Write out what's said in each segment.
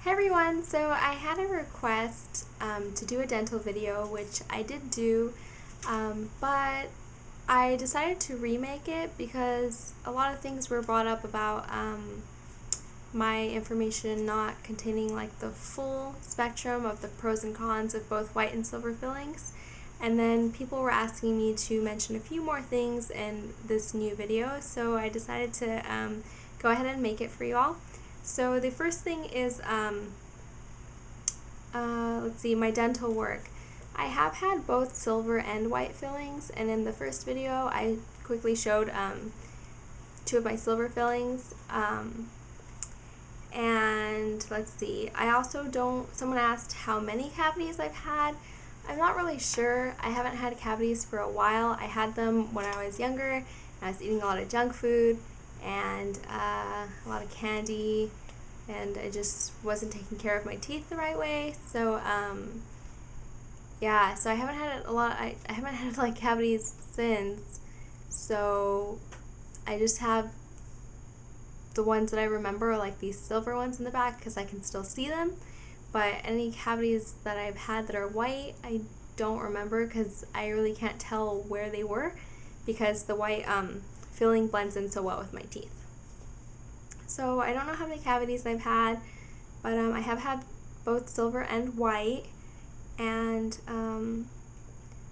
Hey everyone, so I had a request to do a dental video, which I did do, but I decided to remake it because a lot of things were brought up about my information not containing like the full spectrum of the pros and cons of both white and silver fillings. And then people were asking me to mention a few more things in this new video, so I decided to go ahead and make it for you all. So the first thing is, let's see, my dental work. I have had both silver and white fillings, and in the first video I quickly showed two of my silver fillings. And let's see, I also someone asked how many cavities I've had. I'm not really sure. I haven't had cavities for a while. I had them when I was younger, and I was eating a lot of junk food and a lot of candy, and I just wasn't taking care of my teeth the right way. So yeah, so I haven't had I haven't had like cavities since. So I just have the ones that I remember are like these silver ones in the back because I can still see them. But any cavities that I've had that are white, I don't remember because I really can't tell where they were because the white filling blends in so well with my teeth. So I don't know how many cavities I've had, but I have had both silver and white. And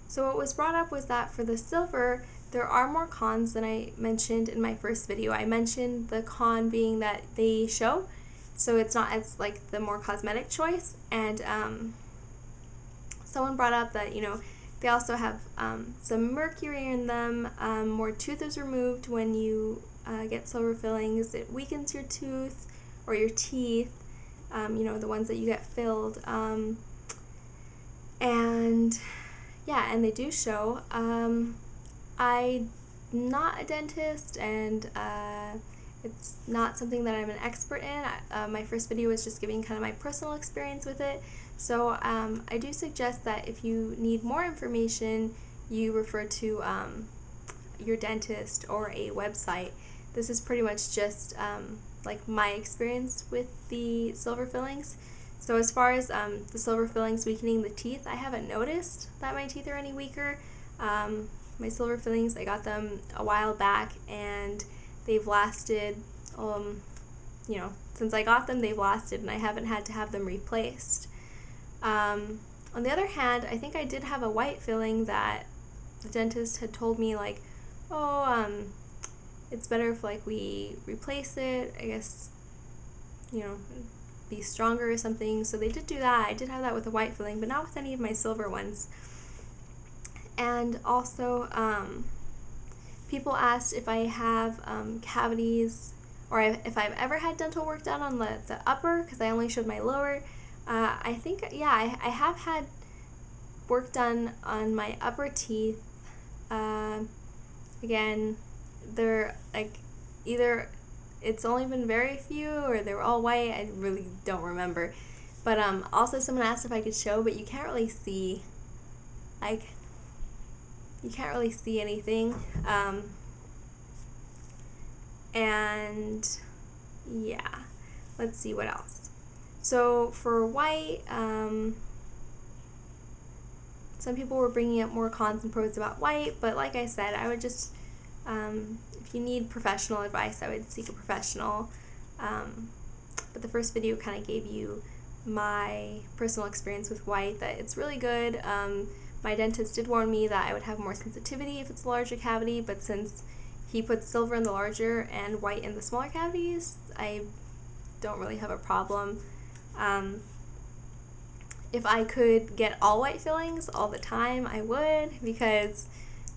so what was brought up was that for the silver, there are more cons than I mentioned in my first video. I mentioned the con being that they show, so it's not as like the more cosmetic choice. And someone brought up that, you know, they also have some mercury in them. More tooth is removed when you get silver fillings. It weakens your tooth or your teeth, you know, the ones that you get filled. And yeah, and they do show. I'm not a dentist, and it's not something that I'm an expert in. My first video was just giving kind of my personal experience with it. So I do suggest that if you need more information, you refer to your dentist or a website. This is pretty much just like my experience with the silver fillings. So as far as the silver fillings weakening the teeth, I haven't noticed that my teeth are any weaker. My silver fillings, I got them a while back, and they've lasted, you know, since I got them, they've lasted, and I haven't had to have them replaced. On the other hand, I think I did have a white filling that the dentist had told me, like, oh, it's better if, like, we replace it, I guess, you know, be stronger or something. So they did do that. I did have that with the white filling, but not with any of my silver ones. And also, people asked if I have cavities, or if I've ever had dental work done on the upper, because I only showed my lower. I think, yeah, I have had work done on my upper teeth. Again, they're like either it's only been very few or they were all white. I really don't remember. But also someone asked if I could show, but you can't really see, like, you can't really see anything. And yeah, let's see what else. So for white, some people were bringing up more cons and pros about white, but like I said, I would just, if you need professional advice, I would seek a professional. But the first video kind of gave you my personal experience with white, that it's really good. My dentist did warn me that I would have more sensitivity if it's a larger cavity, but since he puts silver in the larger and white in the smaller cavities, I don't really have a problem. If I could get all white fillings all the time, I would, because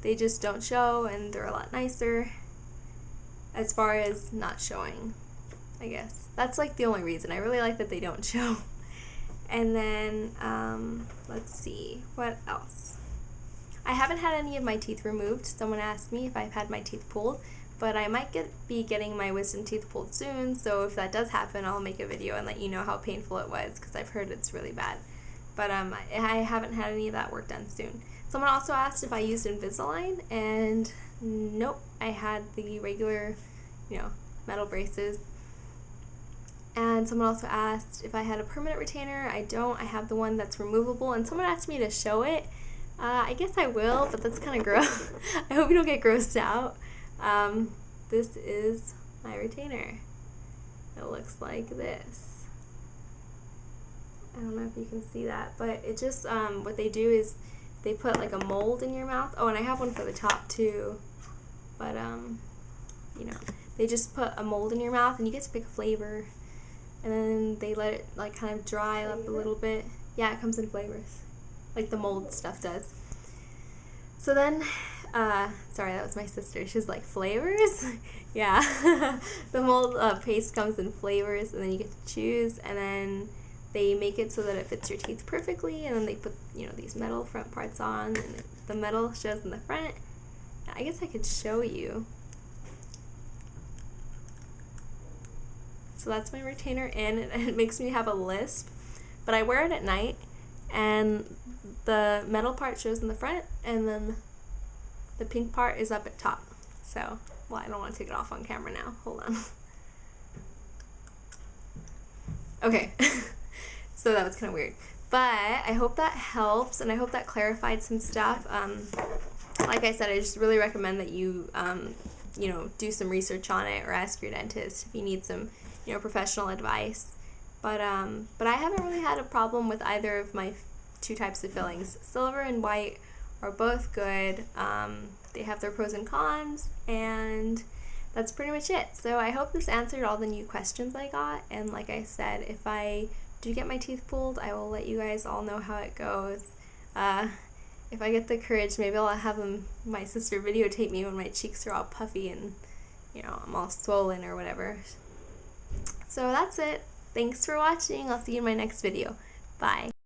they just don't show and they're a lot nicer as far as not showing, I guess. That's like the only reason. I really like that they don't show. And then, let's see, what else? I haven't had any of my teeth removed. Someone asked me if I've had my teeth pulled, but I might be getting my wisdom teeth pulled soon, so if that does happen, I'll make a video and let you know how painful it was, because I've heard it's really bad. But I haven't had any of that work done soon. Someone also asked if I used Invisalign, and nope, I had the regular, you know, metal braces. And someone also asked if I had a permanent retainer. I don't. I have the one that's removable, and someone asked me to show it. I guess I will, but that's kind of gross. I hope you don't get grossed out. This is my retainer. It looks like this. I don't know if you can see that, but it just, what they do is they put like a mold in your mouth. Oh, and I have one for the top too, but you know, they just put a mold in your mouth and you get to pick a flavor, and then they let it like kind of dry up a little bit. Yeah, it comes in flavors, like the mold stuff does. So then, sorry, that was my sister. She's like, flavors? Yeah. The mold paste comes in flavors, and then you get to choose, and then they make it so that it fits your teeth perfectly, and then they put, you know, these metal front parts on, and the metal shows in the front. I guess I could show you. So that's my retainer in, and it makes me have a lisp, but I wear it at night, and the metal part shows in the front, and then the pink part is up at top. So, well, I don't want to take it off on camera now. Hold on. Okay. So that was kind of weird. But I hope that helps, and I hope that clarified some stuff. Like I said, I just really recommend that you, you know, do some research on it or ask your dentist if you need some, you know, professional advice. But I haven't really had a problem with either of my two types of fillings. Silver and white are both good. They have their pros and cons, and that's pretty much it. So I hope this answered all the new questions I got, and like I said, if I do get my teeth pulled, I will let you guys all know how it goes. If I get the courage, maybe I'll have my sister videotape me when my cheeks are all puffy and, you know, I'm all swollen or whatever. So that's it. Thanks for watching. I'll see you in my next video. Bye.